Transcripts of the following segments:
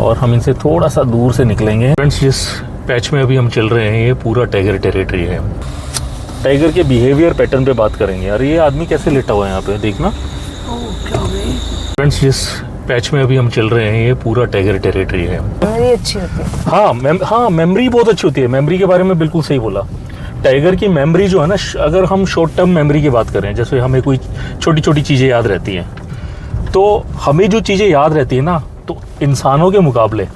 और हम इनसे थोड़ा सा दूर से निकलेंगे। फ्रेंड्स, जिस पैच में अभी हम चल रहे हैं ये पूरा टाइगर टेरिटरी है। टाइगर के बिहेवियर पैटर्न पे बात करेंगे। अरे ये आदमी कैसे लेटा हुआ है यहाँ पे, देखना। फ्रेंड्स, जिस पैच में अभी हम चल रहे हैं ये पूरा टाइगर टेरिटरी है। मेमोरी अच्छी होती है। हाँ, मेमोरी बहुत अच्छी होती है। मेमोरी के बारे में बिल्कुल सही बोला। टाइगर की मेमोरी जो है ना, अगर हम शॉर्ट टर्म मेमोरी की बात करें, जैसे हमें कोई छोटी छोटी चीज़ें याद रहती हैं, तो हमें जो चीज़ें याद रहती है ना, तो इंसानों के मुकाबले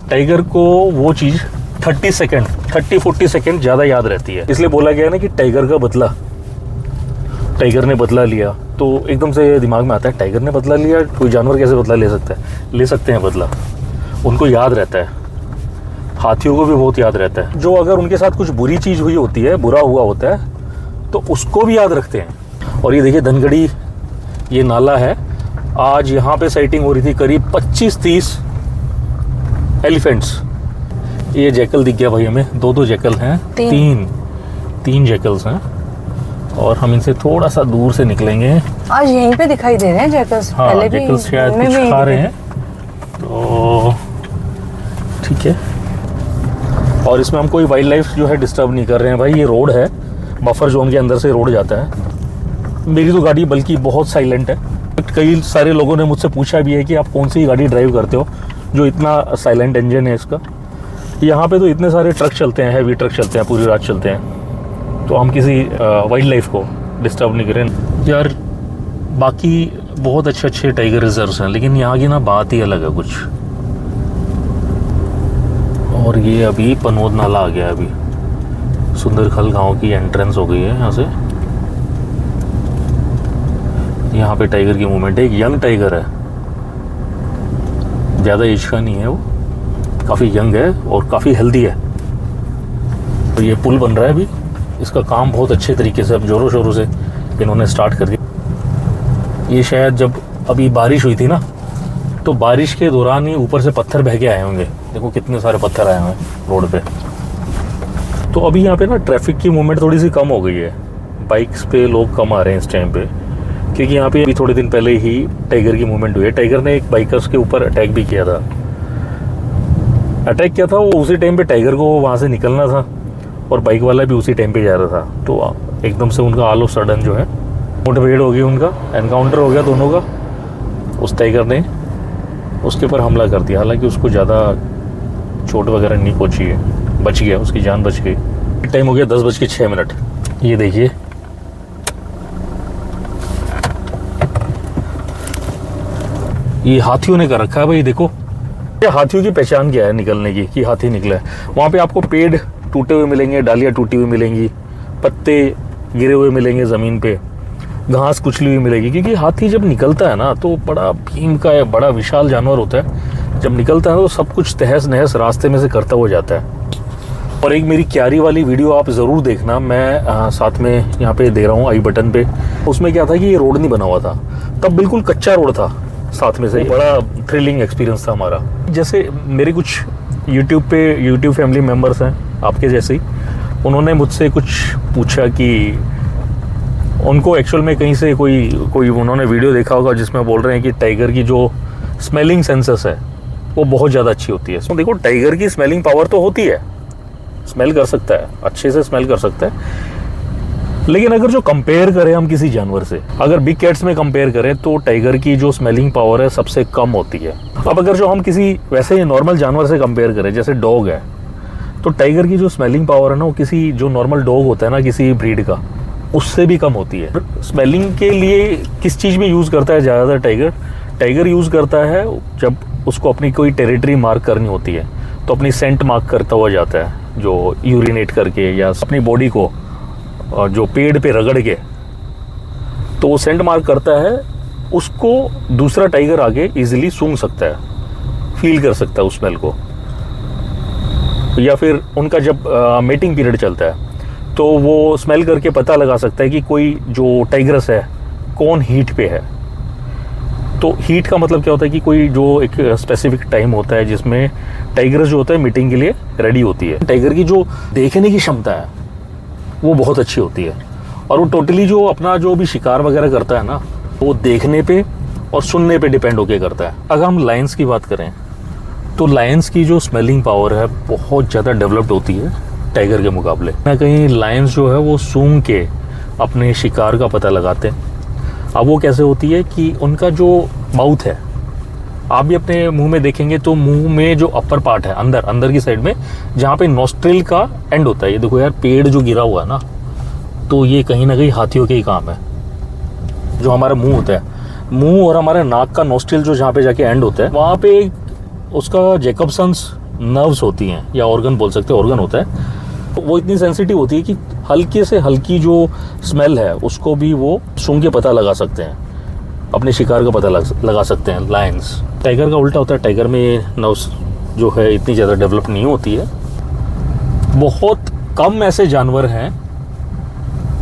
टाइगर को वो चीज़ 30-40 सेकेंड ज़्यादा याद रहती है। इसलिए बोला गया है ना कि टाइगर का बदला, टाइगर ने बदला लिया, तो एकदम से दिमाग में आता है टाइगर ने बदला लिया, कोई जानवर कैसे बदला ले सकता है? ले सकते हैं बदला, उनको याद रहता है। हाथियों को भी बहुत याद रहता है। जो अगर उनके साथ कुछ बुरी चीज़ हुई होती है, बुरा हुआ होता है, तो उसको भी याद रखते हैं। और ये देखिए धनगढ़ी, ये नाला है। आज यहाँ पे साइटिंग हो रही थी करीब 25-30 एलिफेंट्स। ये जैकल दिख गया भाई हमें, दो जैकल हैं, तीन जैकल्स हैं। और हम इनसे थोड़ा सा दूर से निकलेंगे। आज यहीं पे दिखाई दे रहे हैं जैकल्स। हाँ, पहले जैकल्स शायद कुछ खा रहे हैं, तो ठीक है। और इसमें हम कोई वाइल्ड लाइफ जो है डिस्टर्ब नहीं कर रहे हैं भाई। ये रोड है, बफर जोन के अंदर से रोड जाता है। मेरी तो गाड़ी बल्कि बहुत साइलेंट है। कई सारे लोगों ने मुझसे पूछा भी है कि आप कौन सी गाड़ी ड्राइव करते हो जो इतना साइलेंट इंजन है इसका। यहाँ पे तो इतने सारे ट्रक चलते हैं, हैवी ट्रक चलते हैं, पूरी रात चलते हैं, तो हम किसी वाइल्ड लाइफ को डिस्टर्ब नहीं करें यार। बाकी बहुत अच्छे टाइगर रिजर्व्स हैं, लेकिन यहाँ की ना बात ही अलग है कुछ। और ये अभी पनोद नाला आ गया। अभी सुंदरखल गांव की एंट्रेंस हो गई है यहाँ से। यहाँ पे टाइगर की मूवमेंट है। एक यंग टाइगर है, ज़्यादा एज का नहीं है, वो काफ़ी यंग है और काफ़ी हेल्दी है। तो ये पुल बन रहा है अभी, इसका काम बहुत अच्छे तरीके से अब जोरों शोरों से इन्होंने स्टार्ट कर दिया। ये शायद जब अभी बारिश हुई थी ना, तो बारिश के दौरान ही ऊपर से पत्थर बह के आए होंगे। देखो कितने सारे पत्थर आए हुए हैं रोड पे। तो अभी यहाँ पे ना ट्रैफिक की मूवमेंट थोड़ी सी कम हो गई है। बाइक्स पे लोग कम आ रहे हैं इस टाइम पे, क्योंकि यहाँ पे अभी थोड़े दिन पहले ही टाइगर की मूवमेंट हुई है। टाइगर ने एक बाइकर्स के ऊपर अटैक भी किया था। अटैक किया था वो उसी टाइम पे टाइगर को वहाँ से निकलना था, और बाइक वाला भी उसी टाइम पे जा रहा था। तो एकदम से उनका ऑल ऑफ सडन जो है मुठभेड़ हो गई, उनका एनकाउंटर हो गया दोनों का। उस टाइगर ने उसके ऊपर हमला कर दिया। हालांकि उसको ज़्यादा चोट वगैरह नहीं पहुंची है, बच गया, उसकी जान बच गई। टाइम हो गया 10:06। ये देखिए, ये हाथियों ने कर रखा है भाई। देखो ये हाथियों की पहचान क्या है निकलने की, कि हाथी निकला है। वहाँ पे आपको पेड़ टूटे हुए मिलेंगे, डालियाँ टूटी हुई मिलेंगी, पत्ते गिरे हुए मिलेंगे ज़मीन पे, घास कुचली हुई मिलेगी। क्योंकि हाथी जब निकलता है ना, तो बड़ा भीम का है, बड़ा विशाल जानवर होता है। जब निकलता है तो सब कुछ तहस नहस रास्ते में से करता हुआ जाता है। और एक मेरी क्यारी वाली वीडियो आप ज़रूर देखना, मैं साथ में यहाँ पे दे रहा हूँ आई बटन पे। उसमें क्या था कि ये रोड नहीं बना हुआ था, तब बिल्कुल कच्चा रोड था साथ में से। बड़ा थ्रिलिंग एक्सपीरियंस था हमारा। जैसे मेरे कुछ यूट्यूब फैमिली मेम्बर्स हैं आपके जैसे ही, उन्होंने मुझसे कुछ पूछा कि उनको एक्चुअल में कहीं से कोई उन्होंने वीडियो देखा होगा जिसमें बोल रहे हैं कि टाइगर की जो स्मेलिंग सेंसस है वो बहुत ज़्यादा अच्छी होती है। तो देखो टाइगर की स्मेलिंग पावर तो होती है, स्मेल कर सकता है, अच्छे से स्मेल कर सकता है। लेकिन अगर जो कंपेयर करें हम किसी जानवर से, अगर बिग कैट्स में कंपेयर करें, तो टाइगर की जो स्मेलिंग पावर है सबसे कम होती है। अब अगर जो हम किसी वैसे नॉर्मल जानवर से कंपेयर करें, जैसे डॉग है, तो टाइगर की जो स्मेलिंग पावर है ना, वो किसी जो नॉर्मल डॉग होता है ना किसी ब्रीड का, उससे भी कम होती है। स्मेलिंग के लिए किस चीज़ में यूज़ करता है ज़्यादातर टाइगर यूज़ करता है जब उसको अपनी कोई टेरिटरी मार्क करनी होती है, तो अपनी सेंट मार्क करता हुआ जाता है, जो यूरिनेट करके या अपनी बॉडी को जो पेड़ पे रगड़ के, तो वो सेंट मार्क करता है। उसको दूसरा टाइगर आगे इजीली सूंघ सकता है, फील कर सकता है उस स्मेल को। या फिर उनका जब मेटिंग पीरियड चलता है, तो वो स्मेल करके पता लगा सकता है कि कोई जो टाइग्रस है कौन हीट पे है। तो हीट का मतलब क्या होता है कि कोई जो एक स्पेसिफिक टाइम होता है जिसमें टाइग्रस जो होता है मीटिंग के लिए रेडी होती है। टाइगर की जो देखने की क्षमता है वो बहुत अच्छी होती है, और वो टोटली जो अपना जो भी शिकार वगैरह करता है ना, वो देखने पे और सुनने पे डिपेंड होके करता है। अगर हम लायंस की बात करें, तो लायंस की जो स्मेलिंग पावर है बहुत ज़्यादा डेवलप्ड होती है टाइगर के मुकाबले। ना कहीं लायंस जो है वो सूंघ के अपने शिकार का पता लगाते हैं। अब वो कैसे होती है कि उनका जो माउथ है, आप भी अपने मुंह में देखेंगे तो मुंह में जो अपर पार्ट है अंदर की साइड में, जहाँ पे नोस्ट्रिल का एंड होता है, ये देखो यार पेड़ जो गिरा हुआ है ना, तो ये कहीं ना कहीं हाथियों के ही काम है। जो हमारा मुंह होता है, मुंह और हमारे नाक का नोस्ट्रिल जो जहाँ पे जाके एंड होता है, वहाँ पे उसका जैकबसन्स नर्व्स होती हैं, या ऑर्गन बोल सकते हैं, ऑर्गन होता है। तो वो इतनी सेंसिटिव होती है कि हल्के से हल्की जो स्मेल है उसको भी वो सूंघ के पता लगा सकते हैं, अपने शिकार का पता लगा सकते हैं लायंस। टाइगर का उल्टा होता है, टाइगर में नर्व्स जो है इतनी ज़्यादा डेवलप नहीं होती है। बहुत कम ऐसे जानवर हैं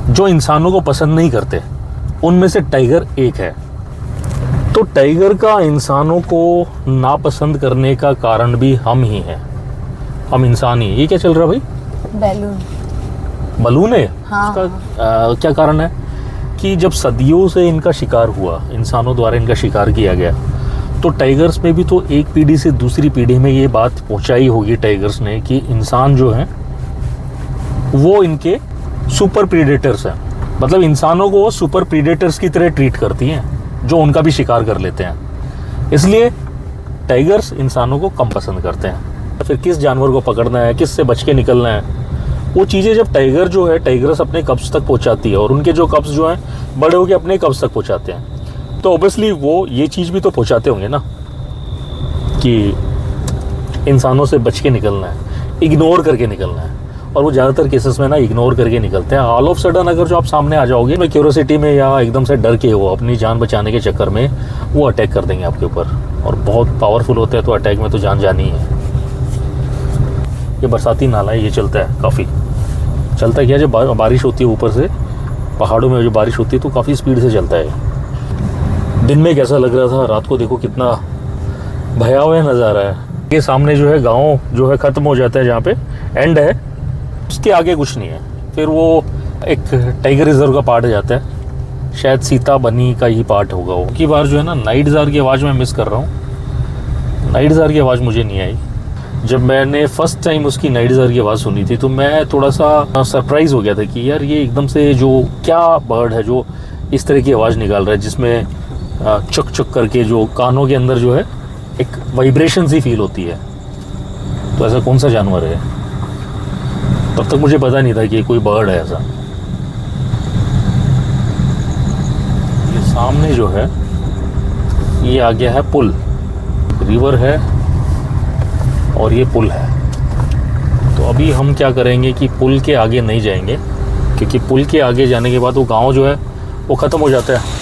जो इंसानों को पसंद नहीं करते, उनमें से टाइगर एक है। तो टाइगर का इंसानों को नापसंद करने का कारण भी हम ही हैं, हम इंसान ही। ये क्या चल रहा है भाई? बलून है। हाँ। उसका क्या कारण है कि जब सदियों से इनका शिकार हुआ, इंसानों द्वारा इनका शिकार किया गया, तो टाइगर्स में भी तो एक पीढ़ी से दूसरी पीढ़ी में ये बात पहुंचाई होगी टाइगर्स ने कि इंसान जो है वो इनके सुपर प्रीडेटर्स हैं। मतलब इंसानों को वो सुपर प्रीडेटर्स की तरह ट्रीट करती हैं जो उनका भी शिकार कर लेते हैं। इसलिए टाइगर्स इंसानों को कम पसंद करते हैं। फिर किस जानवर को पकड़ना है, किस से बच के निकलना है, वो चीज़ें जब टाइगर जो है टाइगर्स अपने कब्ज तक पहुंचाती है और उनके जो कब्ज जो हैं बड़े होकर अपने कब्ज तक पहुंचाते हैं, तो ऑब्वियसली वो ये चीज़ भी तो पहुंचाते होंगे ना कि इंसानों से बच के निकलना है, इग्नोर करके निकलना है। और वो ज़्यादातर केसेस में ना इग्नोर करके निकलते हैं। ऑल ऑफ सडन अगर जो आप सामने आ जाओगे मैं क्यूरियोसिटी में या एकदम से डर के वो अपनी जान बचाने के चक्कर में वो अटैक कर देंगे आपके ऊपर, और बहुत पावरफुल होते हैं, तो अटैक में तो जान जानी है। ये बरसाती नाला है, ये चलता है काफ़ी, चलता है क्या जब बारिश होती है, ऊपर से पहाड़ों में जो बारिश होती है तो काफ़ी स्पीड से चलता है। दिन में कैसा लग रहा था, रात को देखो कितना भयावह नज़ारा है। ये सामने जो है गांव जो है ख़त्म हो जाता है, जहाँ पे एंड है उसके आगे कुछ नहीं है। फिर वो एक टाइगर रिजर्व का पार्ट जाता है, शायद सीता बनी का ही पार्ट होगा वो। की बार जो है ना नाइट जार की आवाज़ मैं मिस कर रहा हूँ। नाइट जार की आवाज़ मुझे नहीं आई। जब मैंने फर्स्ट टाइम उसकी नाइट जार की आवाज़ सुनी थी तो मैं थोड़ा सा सरप्राइज़ हो गया था कि यार ये एकदम से जो क्या बर्ड है जो इस तरह की आवाज़ निकाल रहा है, जिसमें चुक चुक करके जो कानों के अंदर जो है एक वाइब्रेशन सी फील होती है। तो ऐसा कौन सा जानवर है? तब तक मुझे पता नहीं था कि कोई बर्ड है ऐसा। ये सामने जो है ये आ गया है पुल, रिवर है और ये पुल है। तो अभी हम क्या करेंगे कि पुल के आगे नहीं जाएंगे, क्योंकि पुल के आगे जाने के बाद वो गांव जो है वो ख़त्म हो जाता है।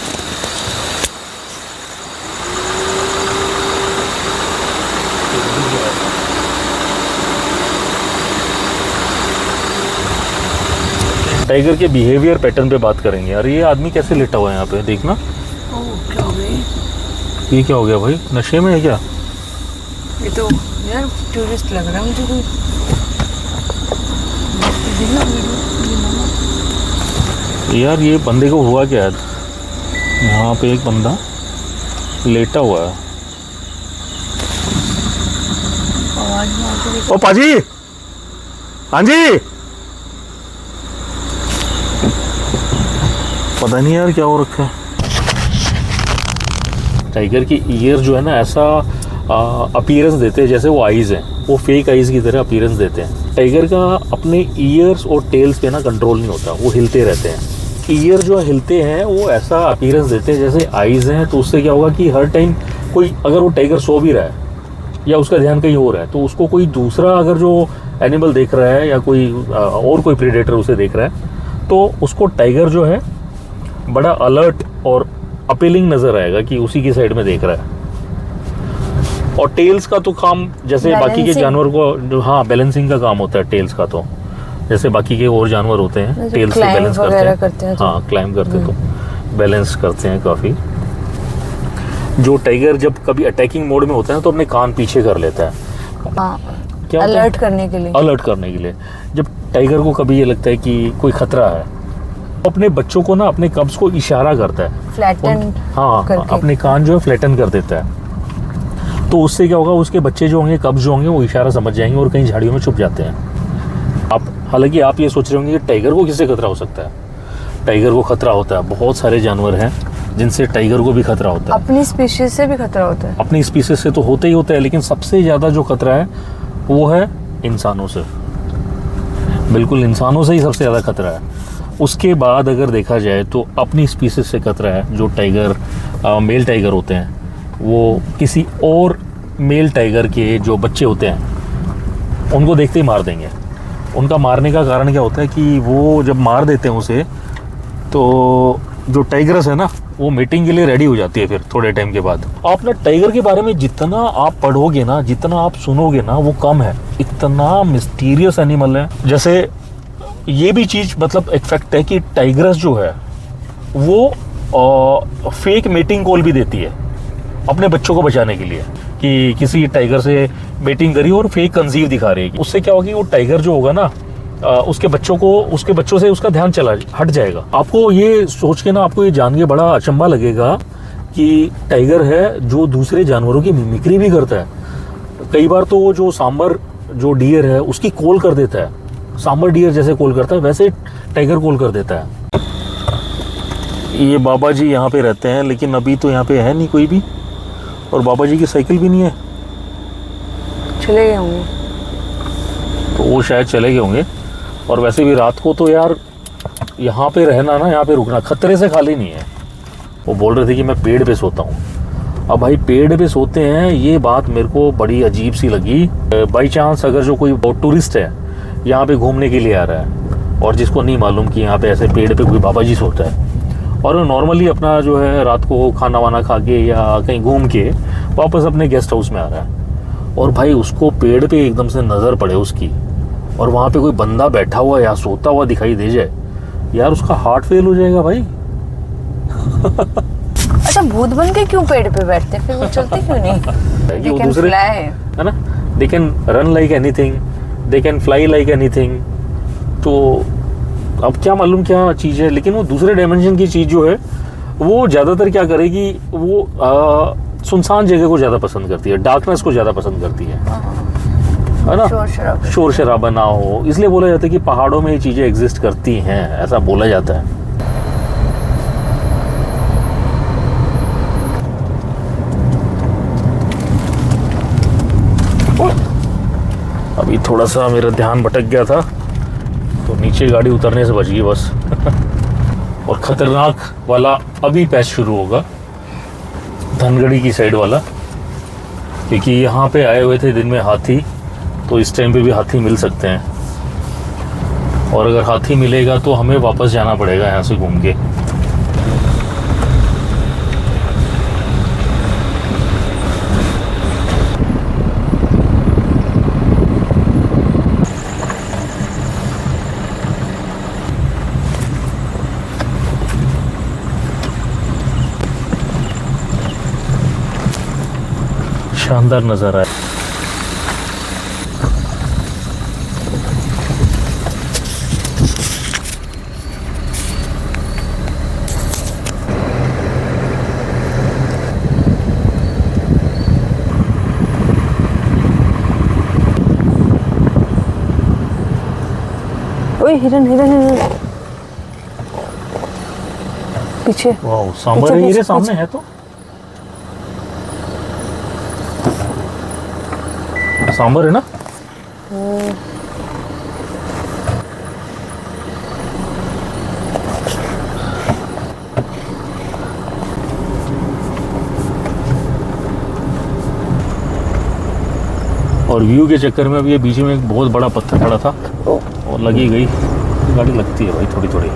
टाइगर के बिहेवियर पैटर्न पे बात करेंगे। अरे ये आदमी कैसे लेटा हुआ है यहाँ पे, देखना। क्या हो गई? ये क्या हो गया भाई, नशे में है क्या? ये तो यार टूरिस्ट लग रहा है मुझे कोई। यार ये बंदे को हुआ क्या है? यहाँ पे एक बंदा लेटा हुआ है। ओ पाजी, हाँ जी, पता नहीं यार क्या हो रखा है। टाइगर की ईयर जो है ना ऐसा अपीयरेंस देते हैं जैसे वो आईज हैं, वो फेक आईज की तरह अपीयरेंस देते हैं। टाइगर का अपने ईयर्स और टेल्स पे ना कंट्रोल नहीं होता, वो हिलते रहते हैं। ईयर जो हिलते हैं वो ऐसा अपीयरेंस देते हैं जैसे आईज हैं। तो उससे क्या होगा कि हर टाइम कोई, अगर वो टाइगर सो भी रहा है या उसका ध्यान कहीं हो रहा है, तो उसको कोई दूसरा अगर जो एनिमल देख रहा है या कोई और कोई प्रेडेटर उसे देख रहा है, तो उसको टाइगर जो है बड़ा अलर्ट और अपीलिंग नजर आएगा कि उसी की साइड में देख रहा है। और टेल्स का तो काम जैसे बाकी के जानवर को, हाँ बैलेंसिंग का काम होता है टेल्स का, तो जैसे बाकी के और जानवर होते हैं टेल्स से बैलेंस करते हैं। हाँ क्लाइंब करते हैं तो बैलेंस करते हैं काफ़ी। जो टाइगर जब कभी अटैकिंग मोड में होता है तो अपने कान पीछे कर लेता है, क्या अलर्ट करने के लिए। अलर्ट करने के लिए। जब टाइगर को कभी ये लगता है कि कोई खतरा है, अपने बच्चों को ना, अपने कब्ज को इशारा करता है, फ्लैटन हाँ, अपने कान जो है फ्लैटन कर देता है। तो उससे क्या होगा, उसके बच्चे जो होंगे, कब्ज जो होंगे, वो इशारा समझ जाएंगे और कहीं झाड़ियों में छुप जाते हैं। हालांकि आप ये सोच रहे होंगे कि टाइगर को किससे खतरा हो सकता है। टाइगर को खतरा होता है, बहुत सारे जानवर हैं जिनसे टाइगर को भी खतरा होता है। अपनी स्पीशीज से भी खतरा होता है। अपनी स्पीसीज से तो होता ही होता है, लेकिन सबसे ज़्यादा जो खतरा है वो है इंसानों से। बिल्कुल इंसानों से ही सबसे ज़्यादा खतरा है। उसके बाद अगर देखा जाए तो अपनी स्पीसीज से खतरा है। जो टाइगर मेल टाइगर होते हैं, वो किसी और मेल टाइगर के जो बच्चे होते हैं उनको देखते ही मार देंगे। उनका मारने का कारण क्या होता है कि वो जब मार देते हैं उसे, तो जो टाइगरस है ना, वो मीटिंग के लिए रेडी हो जाती है फिर थोड़े टाइम के बाद। आप ना टाइगर के बारे में जितना आप पढ़ोगे ना, जितना आप सुनोगे ना, वो कम है। इतना मिस्टीरियस एनिमल है। जैसे ये भी चीज़ मतलब एक फैक्ट है कि टाइगरस जो है वो फेक मीटिंग कॉल भी देती है अपने बच्चों को बचाने के लिए, कि किसी टाइगर से मीटिंग करी और फेक कंसीव दिखा रही है। उससे क्या होगा कि वो टाइगर जो होगा ना, उसके बच्चों से उसका ध्यान हट जाएगा। आपको ये सोच के ना, आपको ये जान के बड़ा अचंभा लगेगा कि टाइगर है जो दूसरे जानवरों की मिमिक्री भी करता है। कई बार तो वो जो सांबर जो डियर है उसकी कॉल कर देता है। सांबर डियर जैसे कॉल करता है वैसे टाइगर कॉल कर देता है। ये बाबा जी यहाँ पे रहते हैं, लेकिन अभी तो यहाँ पे है नहीं कोई भी, और बाबा जी की साइकिल भी नहीं है। चले गए होंगे। तो वो शायद चले गए होंगे। और वैसे भी रात को तो यार यहाँ पे रहना ना, यहाँ पे रुकना खतरे से खाली नहीं है। वो बोल रहे थे कि मैं पेड़ पे सोता हूँ। अब भाई पेड़ पे सोते हैं, ये बात मेरे को बड़ी अजीब सी लगी। बाई चांस अगर जो कोई टूरिस्ट है यहाँ पे घूमने के लिए आ रहा है और जिसको नहीं मालूम कि यहाँ पे ऐसे पेड़ पे कोई बाबा जी सोता है, और वो नॉर्मली अपना जो है रात को खाना वाना खा के या कहीं घूम के वापस अपने गेस्ट हाउस में आ रहा है, और भाई उसको पेड़ पे एकदम से नज़र पड़े उसकी, और वहाँ पे कोई बंदा बैठा हुआ या सोता हुआ दिखाई दे जाए, यार उसका हार्ट फेल हो जाएगा भाई। अच्छा, भूत बन के क्यों पेड़ पे बैठते, फिर वो चलते क्यों नहीं? वो दूसरे है ना, they can run like anything, they can fly like anything. तो अब क्या मालूम क्या चीज़ है, लेकिन वो दूसरे डायमेंशन की चीज़ जो है वो ज़्यादातर क्या करेगी, वो सुनसान जगह को ज़्यादा पसंद करती है, डार्कनेस को ज़्यादा पसंद करती है ना, शोर शराबा ना हो। इसलिए बोला जाता है कि पहाड़ों में ये चीज़ें एग्जिस्ट करती हैं, ऐसा बोला जाता है। अभी थोड़ा सा मेरा ध्यान भटक गया था, तो नीचे गाड़ी उतरने से बच गई बस। और खतरनाक वाला अभी पैच शुरू होगा, धनगढ़ी की साइड वाला, क्योंकि यहाँ पे आए हुए थे दिन में हाथी, तो इस टाइम पे भी हाथी मिल सकते हैं, और अगर हाथी मिलेगा तो हमें वापस जाना पड़ेगा यहाँ से घूम के। शानदार नज़ारा है। ओए हिरन हिरन हिरन पीछे। वाह, सांबर है ये सामने है, तो सांबर है ना। और व्यू के चक्कर में अब ये बीच में एक बहुत बड़ा पत्थर खड़ा था और लगी गई। गाड़ी लगती है भाई थोड़ी थोड़ी।